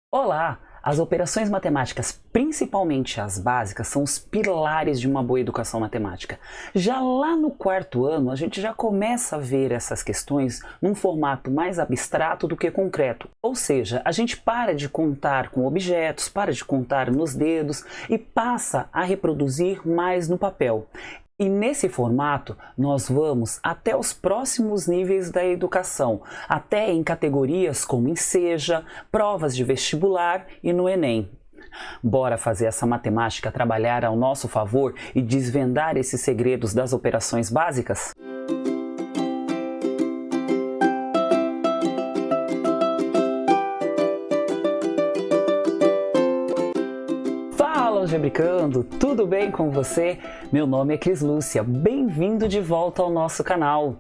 Olá! As operações matemáticas, principalmente as básicas, são os pilares de uma boa educação matemática. Já lá no quarto ano, a gente já começa a ver essas questões num formato mais abstrato do que concreto. Ou seja, a gente para de contar com objetos, para de contar nos dedos e passa a reproduzir mais no papel. E nesse formato, nós vamos até os próximos níveis da educação, até em categorias como Enseja, provas de vestibular e no Enem. Bora fazer essa matemática trabalhar ao nosso favor e desvendar esses segredos das operações básicas? Fala, algebricando! Tudo bem com você? Meu nome é Cris Lúcia, bem-vindo de volta ao nosso canal.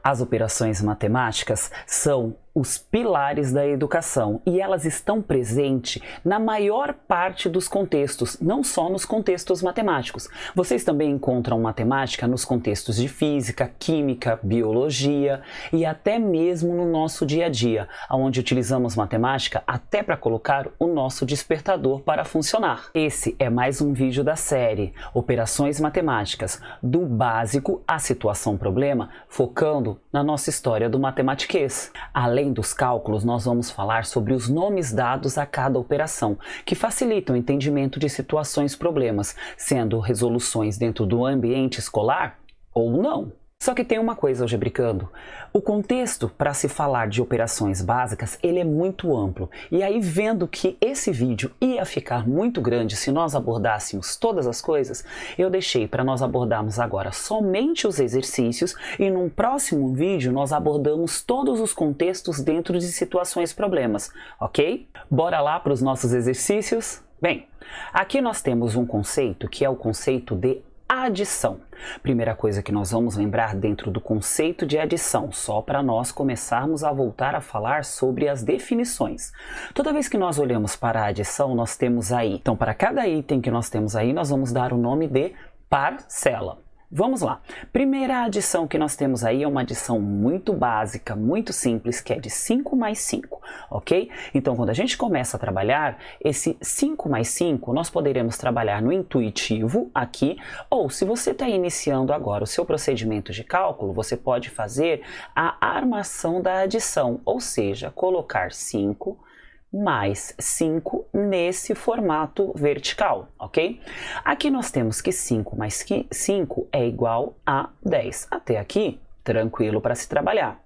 As operações matemáticas são os pilares da educação e elas estão presentes na maior parte dos contextos, não só nos contextos matemáticos. Vocês também encontram matemática nos contextos de física, química, biologia e até mesmo no nosso dia a dia, onde utilizamos matemática até para colocar o nosso despertador para funcionar. Esse é mais um vídeo da série Operações Matemáticas, do básico à situação problema, focando na nossa história do matematiquês. Além dos cálculos, nós vamos falar sobre os nomes dados a cada operação, que facilitam o entendimento de situações problemas, sendo resoluções dentro do ambiente escolar ou não. Só que tem uma coisa, algebricando. O contexto para se falar de operações básicas, ele é muito amplo. E aí, vendo que esse vídeo ia ficar muito grande se nós abordássemos todas as coisas, eu deixei para nós abordarmos agora somente os exercícios e num próximo vídeo nós abordamos todos os contextos dentro de situações problemas, ok? Bora lá para os nossos exercícios? Bem, aqui nós temos um conceito que é o conceito de adição. Primeira coisa que nós vamos lembrar dentro do conceito de adição, só para nós começarmos a voltar a falar sobre as definições. Toda vez que nós olhamos para a adição, nós temos aí. Então, para cada item que nós temos aí, nós vamos dar o nome de parcela. Vamos lá. Primeira adição que nós temos aí é uma adição muito básica, muito simples, que é de 5 mais 5, ok? Então, quando a gente começa a trabalhar, esse 5 mais 5, nós poderemos trabalhar no intuitivo aqui, ou se você está iniciando agora o seu procedimento de cálculo, você pode fazer a armação da adição, ou seja, colocar 5 mais 5 nesse formato vertical, ok? Aqui nós temos que 5 mais 5 é igual a 10. Até aqui, tranquilo para se trabalhar.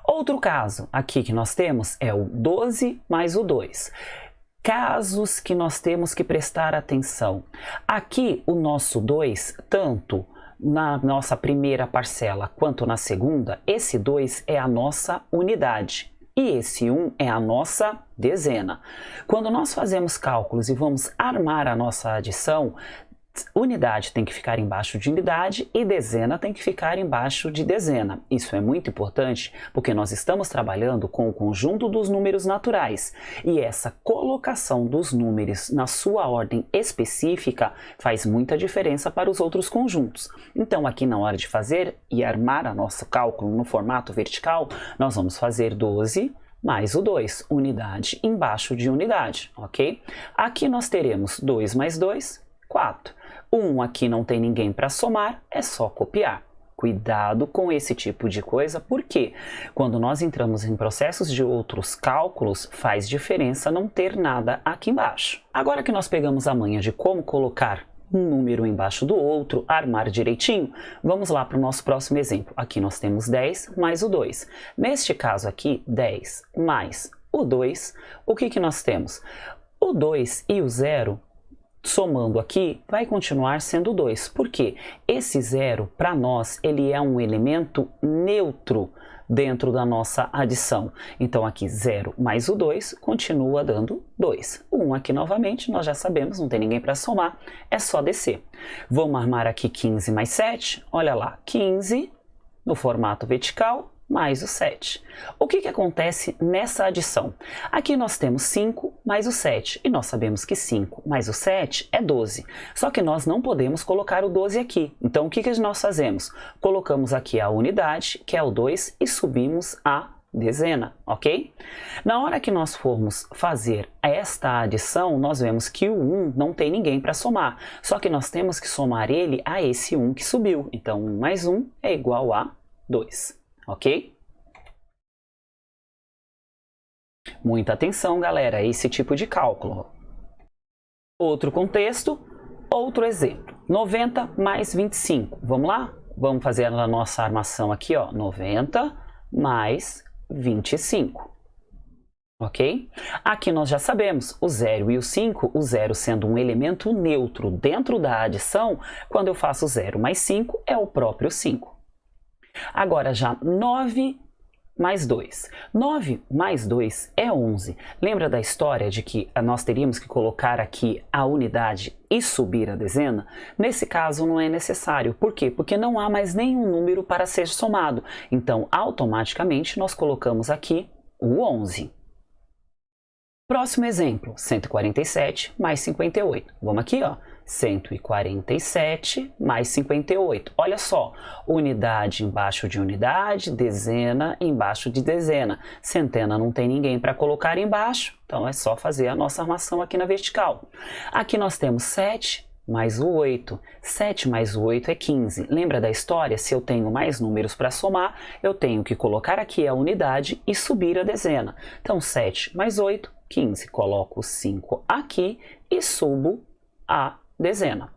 Outro caso aqui que nós temos é o 12 mais o 2. Casos que nós temos que prestar atenção. Aqui o nosso 2, tanto na nossa primeira parcela quanto na segunda, esse 2 é a nossa unidade. E esse 1 é a nossa dezena. Quando nós fazemos cálculos e vamos armar a nossa adição, unidade tem que ficar embaixo de unidade e dezena tem que ficar embaixo de dezena. Isso é muito importante porque nós estamos trabalhando com o conjunto dos números naturais e essa colocação dos números na sua ordem específica faz muita diferença para os outros conjuntos. Então aqui na hora de fazer e armar a nosso cálculo no formato vertical, nós vamos fazer 12 mais o 2, unidade embaixo de unidade, ok? Aqui nós teremos 2 mais 2, 4. 1 aqui não tem ninguém para somar, é só copiar. Cuidado com esse tipo de coisa, porque quando nós entramos em processos de outros cálculos, faz diferença não ter nada aqui embaixo. Agora que nós pegamos a manha de como colocar um número embaixo do outro, armar direitinho, vamos lá para o nosso próximo exemplo. Aqui nós temos 10 mais o 2. Neste caso aqui, 10 mais o 2, o que nós temos? O 2 e o 0, somando aqui, vai continuar sendo 2. Por quê? Esse 0, para nós, ele é um elemento neutro dentro da nossa adição. Então, aqui 0 mais o 2 continua dando 2. O 1 aqui novamente, nós já sabemos, não tem ninguém para somar, é só descer. Vamos armar aqui 15 mais 7. Olha lá, 15 no formato vertical, mais o 7. O que acontece nessa adição? Aqui nós temos 5 mais o 7, e nós sabemos que 5 mais o 7 é 12. Só que nós não podemos colocar o 12 aqui. Então o que nós fazemos? Colocamos aqui a unidade, que é o 2, e subimos a dezena, ok? Na hora que nós formos fazer esta adição, nós vemos que o 1 não tem ninguém para somar, só que nós temos que somar ele a esse 1 que subiu. Então, 1 mais 1 é igual a 2, ok? Muita atenção, galera, a esse tipo de cálculo. Outro contexto, outro exemplo. 90 mais 25. Vamos lá? Vamos fazer a nossa armação aqui, ó. 90 mais 25. Ok? Aqui nós já sabemos o 0 e o 5, o 0 sendo um elemento neutro dentro da adição, quando eu faço 0 mais 5 é o próprio 5. Agora já 9 mais 2. 9 mais 2 é 11. Lembra da história de que nós teríamos que colocar aqui a unidade e subir a dezena? Nesse caso não é necessário. Por quê? Porque não há mais nenhum número para ser somado. Então, automaticamente, nós colocamos aqui o 11. Próximo exemplo, 147 mais 58. Vamos aqui, ó. 147 mais 58. Olha só, unidade embaixo de unidade, dezena embaixo de dezena. Centena não tem ninguém para colocar embaixo, então é só fazer a nossa armação aqui na vertical. Aqui nós temos 7 mais o 8. 7 mais o 8 é 15. Lembra da história? Se eu tenho mais números para somar, eu tenho que colocar aqui a unidade e subir a dezena. Então, 7 mais 8, 15. Coloco o 5 aqui e subo a dezena.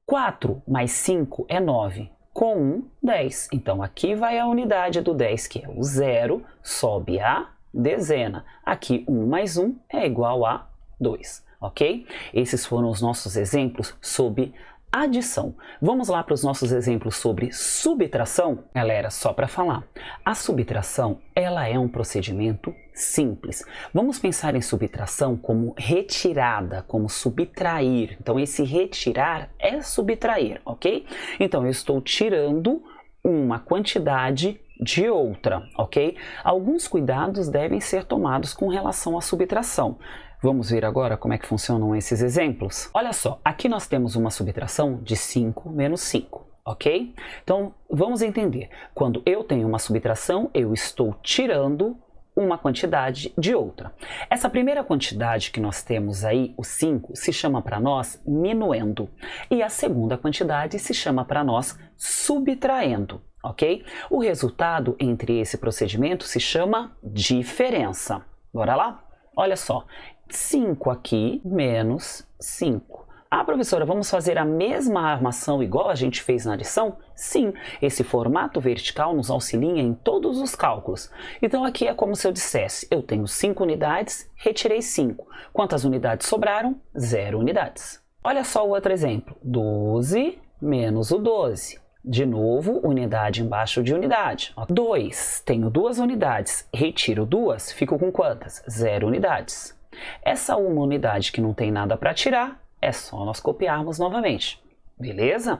4 mais 5 é 9. Com 1, 10. Então, aqui vai a unidade do 10, que é o 0, sobe a dezena. Aqui, 1 mais 1 é igual a 2. Ok? Esses foram os nossos exemplos sobre adição. Vamos lá para os nossos exemplos sobre subtração? Galera, só para falar, a subtração ela é um procedimento simples. Vamos pensar em subtração como retirada, como subtrair. Então, esse retirar é subtrair, ok? Então, eu estou tirando uma quantidade de outra, ok? Alguns cuidados devem ser tomados com relação à subtração. Vamos ver agora como é que funcionam esses exemplos? Olha só, aqui nós temos uma subtração de 5 menos 5, ok? Então, vamos entender. Quando eu tenho uma subtração, eu estou tirando uma quantidade de outra. Essa primeira quantidade que nós temos aí, o 5, se chama para nós minuendo. E a segunda quantidade se chama para nós subtraindo, ok? O resultado entre esse procedimento se chama diferença. Bora lá? Olha só, 5 aqui menos 5. Ah, professora, vamos fazer a mesma armação igual a gente fez na adição? Sim, esse formato vertical nos auxilia em todos os cálculos. Então aqui é como se eu dissesse, eu tenho 5 unidades, retirei 5. Quantas unidades sobraram? 0 unidades. Olha só o outro exemplo, 12 menos o 12. De novo, unidade embaixo de unidade. 2, tenho 2 unidades, retiro 2, fico com quantas? 0 unidades. Essa uma unidade que não tem nada para tirar, é só nós copiarmos novamente. Beleza?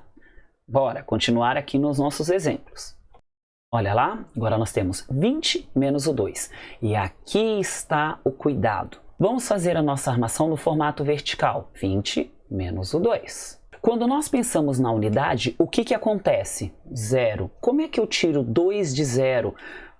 Bora continuar aqui nos nossos exemplos. Olha lá, agora nós temos 20 menos o 2. E aqui está o cuidado. Vamos fazer a nossa armação no formato vertical. 20 menos o 2. Quando nós pensamos na unidade, o que acontece? 0. Como é que eu tiro 2 de 0?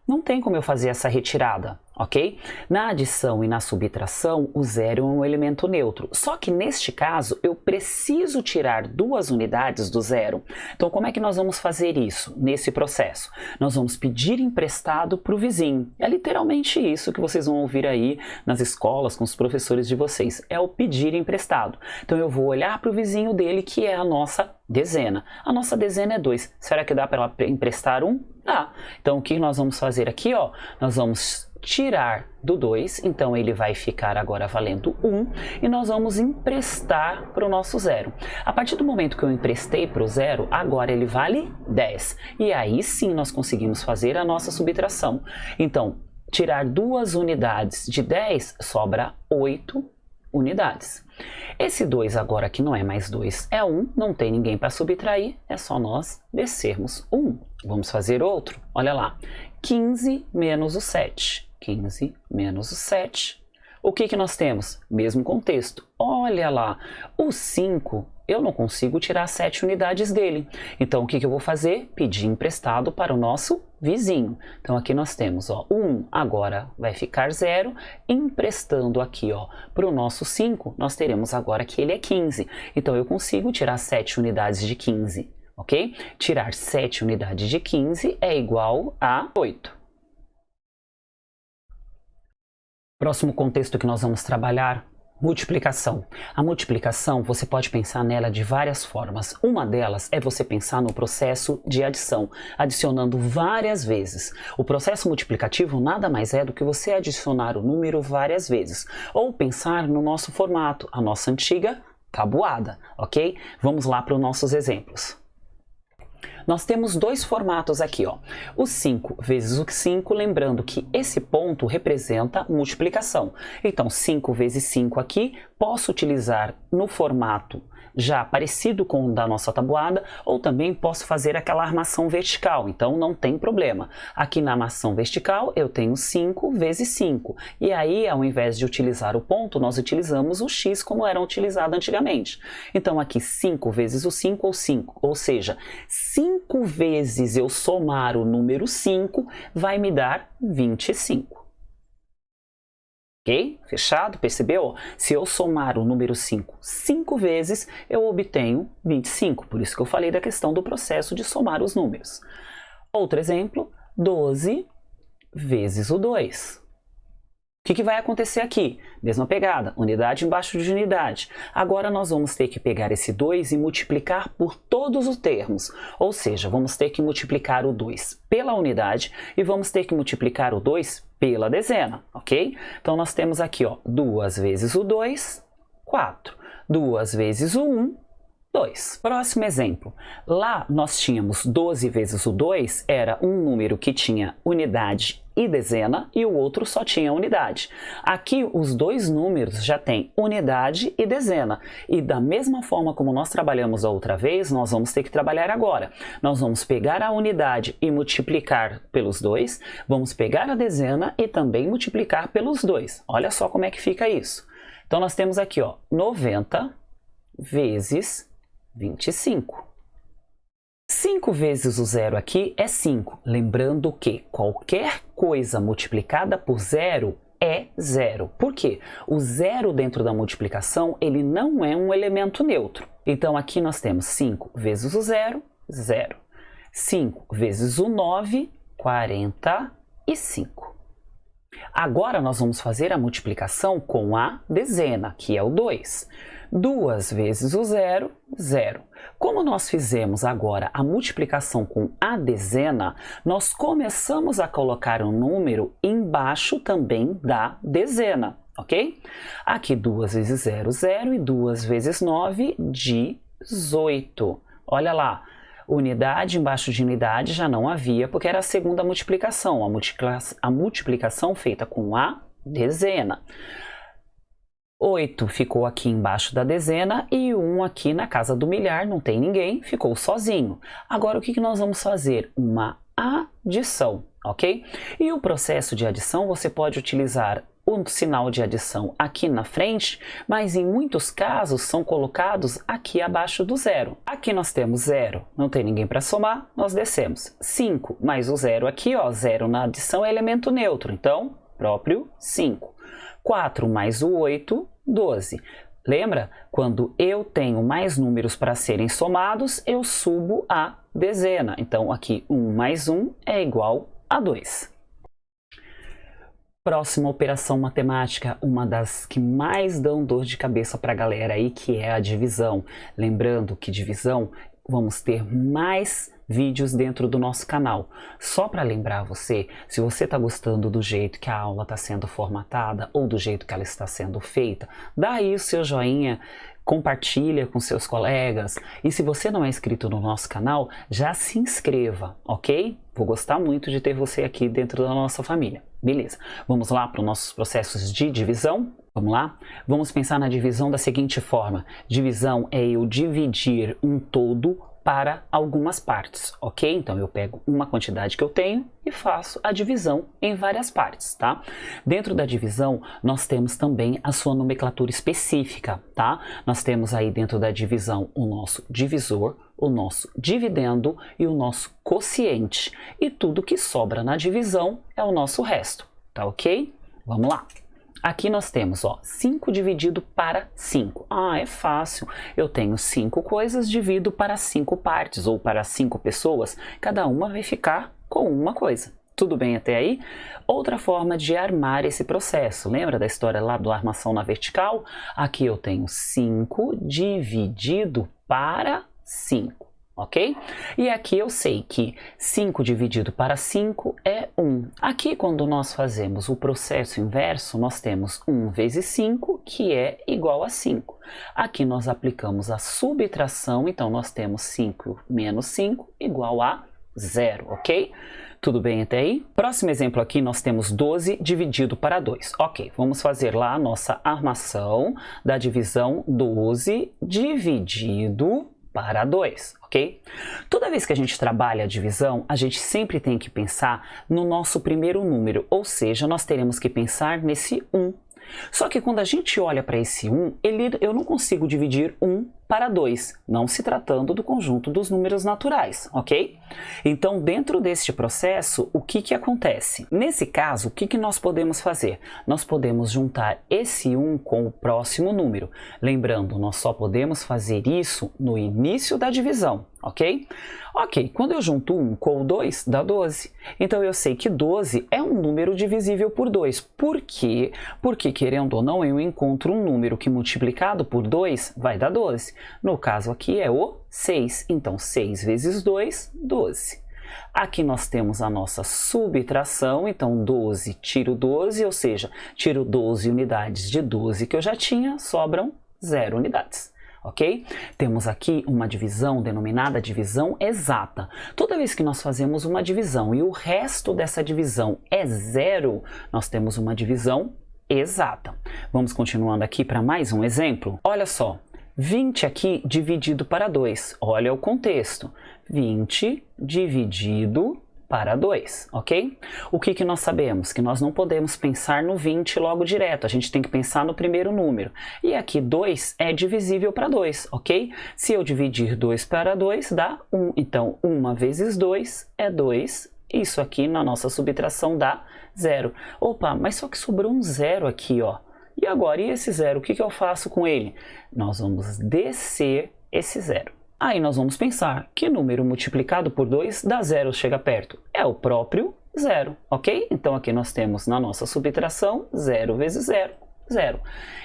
Não tem como eu fazer essa retirada, ok? Na adição e na subtração, o 0 é um elemento neutro. Só que neste caso, eu preciso tirar 2 unidades do 0. Então, como é que nós vamos fazer isso nesse processo? Nós vamos pedir emprestado para o vizinho. É literalmente isso que vocês vão ouvir aí nas escolas com os professores de vocês. É o pedir emprestado. Então, eu vou olhar para o vizinho dele, que é a nossa dezena. A nossa dezena é 2. Será que dá para ela emprestar 1? Dá. Então, o que nós vamos fazer aqui? Ó, nós vamos tirar do 2, então ele vai ficar agora valendo 1 e nós vamos emprestar para o nosso 0. A partir do momento que eu emprestei para o 0, agora ele vale 10. E aí sim nós conseguimos fazer a nossa subtração. Então, tirar 2 unidades de 10 sobra 8 unidades. Esse 2 agora que não é mais 2, é 1, não tem ninguém para subtrair, é só nós descermos 1. Vamos fazer outro? Olha lá, 15 menos o 7. 15 menos o 7. O que nós temos? Mesmo contexto. Olha lá, o 5 eu não consigo tirar 7 unidades dele. Então, o que eu vou fazer? Pedir emprestado para o nosso vizinho. Então, aqui nós temos, ó, o 1 agora vai ficar 0, emprestando aqui, ó, para o nosso 5, nós teremos agora que ele é 15. Então, eu consigo tirar 7 unidades de 15, ok? Tirar 7 unidades de 15 é igual a 8. Próximo contexto que nós vamos trabalhar, multiplicação. A multiplicação, você pode pensar nela de várias formas. Uma delas é você pensar no processo de adição, adicionando várias vezes. O processo multiplicativo nada mais é do que você adicionar o número várias vezes. Ou pensar no nosso formato, a nossa antiga tabuada, ok? Vamos lá para os nossos exemplos. Nós temos dois formatos aqui, ó. O 5 vezes o 5, lembrando que esse ponto representa multiplicação. Então, 5 vezes 5 aqui, posso utilizar no formato já parecido com o da nossa tabuada, ou também posso fazer aquela armação vertical, então não tem problema. Aqui na armação vertical eu tenho 5 vezes 5, e aí ao invés de utilizar o ponto, nós utilizamos o x como era utilizado antigamente. Então aqui 5 vezes o 5 ou seja, 5 vezes eu somar o número 5 vai me dar 25. Ok? Fechado? Percebeu? Se eu somar o número 5 vezes, eu obtenho 25. Por isso que eu falei da questão do processo de somar os números. Outro exemplo, 12 vezes o 2. O que vai acontecer aqui? Mesma pegada, unidade embaixo de unidade. Agora nós vamos ter que pegar esse 2 e multiplicar por todos os termos. Ou seja, vamos ter que multiplicar o 2 pela unidade e vamos ter que multiplicar o 2 pela dezena, ok? Então nós temos aqui, ó, 2 vezes o 2, 4. 2 vezes o 1, 2. Próximo exemplo. Lá nós tínhamos 12 vezes o 2, era um número que tinha unidade e dezena, e o outro só tinha unidade. Aqui os dois números já têm unidade e dezena, e da mesma forma como nós trabalhamos a outra vez, nós vamos ter que trabalhar agora. Nós vamos pegar a unidade e multiplicar pelos 2, vamos pegar a dezena e também multiplicar pelos 2. Olha só como é que fica isso. Então nós temos aqui, ó, 90 vezes 25. 5 vezes o 0 aqui é 5. Lembrando que qualquer coisa multiplicada por 0 é 0. Por quê? O 0 dentro da multiplicação, ele não é um elemento neutro. Então aqui nós temos 5 vezes o 0, 0. 5 vezes o 9, 45. Agora nós vamos fazer a multiplicação com a dezena, que é o 2. 2 vezes o 0, 0. Como nós fizemos agora a multiplicação com a dezena, nós começamos a colocar um número embaixo também da dezena, ok? Aqui 2 vezes 0, 0 e 2 vezes 9, 18. Olha lá. Unidade embaixo de unidade já não havia, porque era a segunda multiplicação, a multiplicação feita com a dezena. 8 ficou aqui embaixo da dezena e 1 aqui na casa do milhar, não tem ninguém, ficou sozinho. Agora o que nós vamos fazer? Uma adição, ok? E o processo de adição você pode utilizar o sinal de adição aqui na frente, mas em muitos casos são colocados aqui abaixo do 0. Aqui nós temos 0, não tem ninguém para somar, nós descemos. 5 mais o 0 aqui, ó, 0 na adição é elemento neutro, então próprio 5. 4 mais o 8, 12. Lembra? Quando eu tenho mais números para serem somados, eu subo a dezena. Então aqui 1 mais 1 é igual a 2. Próxima operação matemática, uma das que mais dão dor de cabeça para a galera aí, que é a divisão. Lembrando que divisão, vamos ter mais vídeos dentro do nosso canal. Só para lembrar você, se você está gostando do jeito que a aula está sendo formatada ou do jeito que ela está sendo feita, dá aí o seu joinha, compartilha com seus colegas e se você não é inscrito no nosso canal, já se inscreva, ok? Vou gostar muito de ter você aqui dentro da nossa família. Beleza, vamos lá para os nossos processos de divisão? Vamos lá? Vamos pensar na divisão da seguinte forma. Divisão é eu dividir um todo para algumas partes, ok? Então eu pego uma quantidade que eu tenho e faço a divisão em várias partes, tá? Dentro da divisão, nós temos também a sua nomenclatura específica, tá? Nós temos aí dentro da divisão o nosso divisor, o nosso dividendo e o nosso quociente. E tudo que sobra na divisão é o nosso resto, tá ok? Vamos lá! Aqui nós temos, ó, 5 dividido para 5. Ah, é fácil. Eu tenho 5 coisas, divido para 5 partes ou para 5 pessoas. Cada uma vai ficar com uma coisa. Tudo bem até aí? Outra forma de armar esse processo. Lembra da história lá do armação na vertical? Aqui eu tenho 5 dividido para 5. Ok? E aqui eu sei que 5 dividido para 5 é 1. Aqui, quando nós fazemos o processo inverso, nós temos 1 vezes 5, que é igual a 5. Aqui nós aplicamos a subtração, então nós temos 5 menos 5 igual a 0, ok? Tudo bem até aí? Próximo exemplo aqui, nós temos 12 dividido para 2. Ok, vamos fazer lá a nossa armação da divisão 12 dividido para 2, ok? Toda vez que a gente trabalha a divisão, a gente sempre tem que pensar no nosso primeiro número, ou seja, nós teremos que pensar nesse 1. Só que quando a gente olha para esse 1, eu não consigo dividir 1 para 2, não se tratando do conjunto dos números naturais, ok? Então, dentro deste processo, o que acontece? Nesse caso, o que nós podemos fazer? Nós podemos juntar esse 1 com o próximo número. Lembrando, nós só podemos fazer isso no início da divisão, ok? Ok, quando eu junto 1 com o 2, dá 12. Então, eu sei que 12 é um número divisível por 2. Por quê? Porque, querendo ou não, eu encontro um número que multiplicado por 2 vai dar 12. No caso aqui é o 6, então 6 vezes 2, 12. Aqui nós temos a nossa subtração, então 12 tiro 12, ou seja, tiro 12 unidades de 12 que eu já tinha, sobram 0 unidades. Ok? Temos aqui uma divisão denominada divisão exata. Toda vez que nós fazemos uma divisão e o resto dessa divisão é 0, nós temos uma divisão exata. Vamos continuando aqui para mais um exemplo. Olha só. 20 aqui dividido para 2. Olha o contexto. 20 dividido para 2, ok? O que nós sabemos? Que nós não podemos pensar no 20 logo direto. A gente tem que pensar no primeiro número. E aqui 2 é divisível para 2, ok? Se eu dividir 2 para 2, dá 1. Então, 1 vezes 2 é 2. Isso aqui na nossa subtração dá 0. Opa, mas só que sobrou um 0 aqui, ó. E agora, e esse 0, o que eu faço com ele? Nós vamos descer esse 0. Aí nós vamos pensar, que número multiplicado por 2 dá 0 chega perto? É o próprio 0, ok? Então aqui nós temos na nossa subtração 0 vezes 0, 0.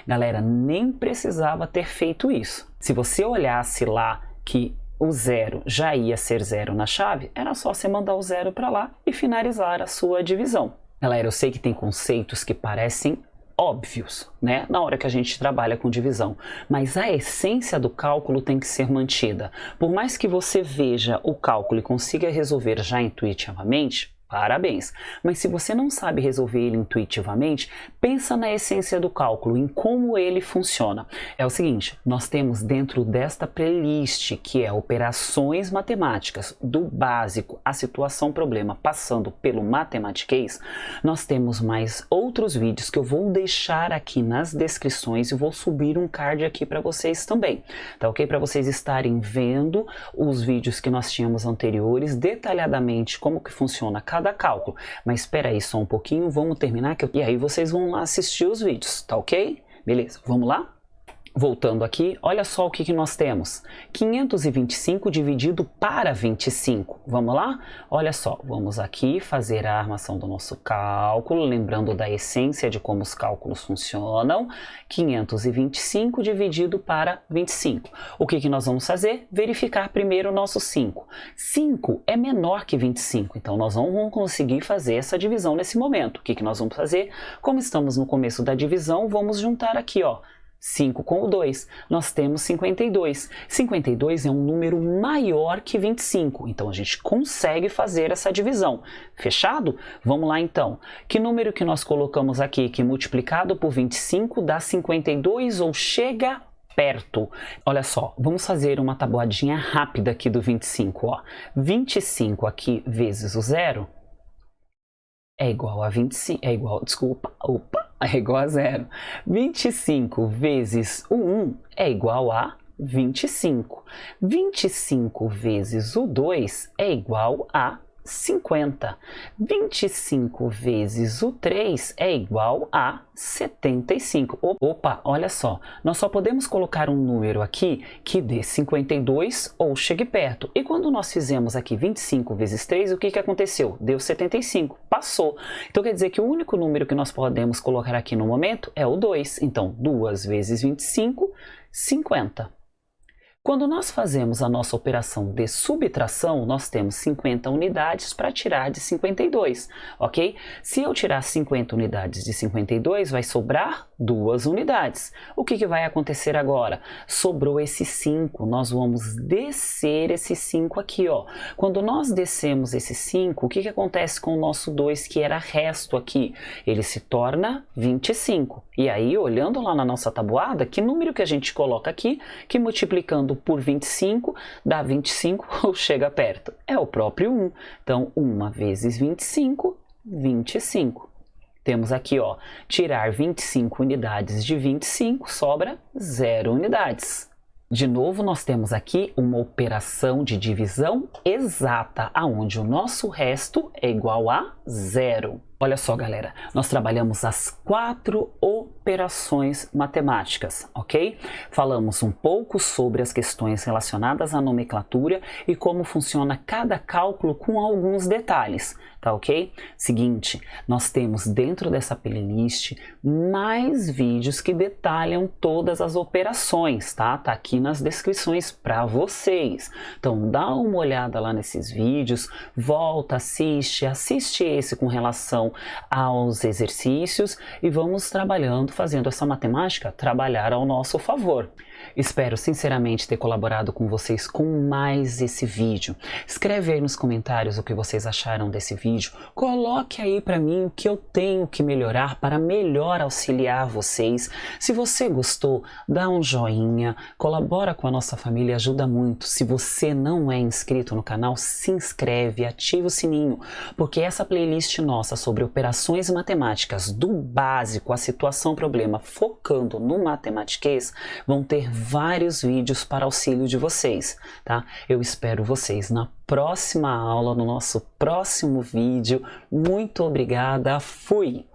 Galera, nem precisava ter feito isso. Se você olhasse lá que o 0 já ia ser 0 na chave, era só você mandar o 0 para lá e finalizar a sua divisão. Galera, eu sei que tem conceitos que parecem óbvios, né, na hora que a gente trabalha com divisão, mas a essência do cálculo tem que ser mantida. Por mais que você veja o cálculo e consiga resolver já intuitivamente, parabéns. Mas se você não sabe resolver ele intuitivamente, pensa na essência do cálculo, em como ele funciona. É o seguinte, nós temos dentro desta playlist, que é operações matemáticas, do básico à situação problema, passando pelo matematiquês, nós temos mais outros vídeos que eu vou deixar aqui nas descrições e vou subir um card aqui para vocês também, tá ok? Para vocês estarem vendo os vídeos que nós tínhamos anteriores, detalhadamente como que funciona cada cálculo. Mas espera aí só um pouquinho, vamos terminar e aí vocês vão lá assistir os vídeos, tá ok? Beleza, vamos lá? Voltando aqui, olha só o que nós temos. 525 dividido para 25. Vamos lá? Olha só, vamos aqui fazer a armação do nosso cálculo, lembrando da essência de como os cálculos funcionam. 525 dividido para 25. O que nós vamos fazer? Verificar primeiro o nosso 5. 5 é menor que 25, então nós não vamos conseguir fazer essa divisão nesse momento. O que nós vamos fazer? Como estamos no começo da divisão, vamos juntar aqui, ó. 5 com o 2, nós temos 52. 52 é um número maior que 25, então a gente consegue fazer essa divisão. Fechado? Vamos lá então. Que número que nós colocamos aqui que multiplicado por 25 dá 52 ou chega perto. Olha só, vamos fazer uma tabuadinha rápida aqui do 25, ó. 25 aqui vezes o 0 é igual a 25, é igual a 0. 25 vezes o 1 é igual a 25. 25 vezes o 2 é igual a 50. 25 vezes o 3 é igual a 75. Opa, olha só, nós só podemos colocar um número aqui que dê 52 ou chegue perto. E quando nós fizemos aqui 25 vezes 3, o que aconteceu? Deu 75, passou. Então quer dizer que o único número que nós podemos colocar aqui no momento é o 2. Então 2 vezes 25, 50. Quando nós fazemos a nossa operação de subtração, nós temos 50 unidades para tirar de 52, ok? Se eu tirar 50 unidades de 52, vai sobrar 2 unidades. O que vai acontecer agora? Sobrou esse 5, nós vamos descer esse 5 aqui, ó. Quando nós descemos esse 5, o que acontece com o nosso 2, que era resto aqui? Ele se torna 25. E aí, olhando lá na nossa tabuada, que número que a gente coloca aqui, que multiplicando por 25 dá 25 ou chega perto? É o próprio 1. Então, 1 vezes 25, 25. Temos aqui, ó, tirar 25 unidades de 25, sobra 0 unidades. De novo, nós temos aqui uma operação de divisão exata, onde o nosso resto é igual a 0. Olha só, galera, nós trabalhamos as 4 operações matemáticas, ok? Falamos um pouco sobre as questões relacionadas à nomenclatura e como funciona cada cálculo com alguns detalhes, tá ok? Seguinte, nós temos dentro dessa playlist mais vídeos que detalham todas as operações, tá? Tá aqui nas descrições para vocês. Então, dá uma olhada lá nesses vídeos, volta, assiste esse com relação aos exercícios e vamos trabalhando, fazendo essa matemática trabalhar ao nosso favor. Espero sinceramente ter colaborado com vocês com mais esse vídeo. Escreve aí nos comentários o que vocês acharam desse vídeo. Coloque aí para mim o que eu tenho que melhorar para melhor auxiliar vocês. Se você gostou, dá um joinha, colabora com a nossa família, ajuda muito. Se você não é inscrito no canal, se inscreve, ativa o sininho, porque essa playlist nossa sobre operações matemáticas do básico à situação problema, focando no matematiquês, vão ter vários vídeos para auxílio de vocês, tá? Eu espero vocês na próxima aula, no nosso próximo vídeo. Muito obrigada, fui!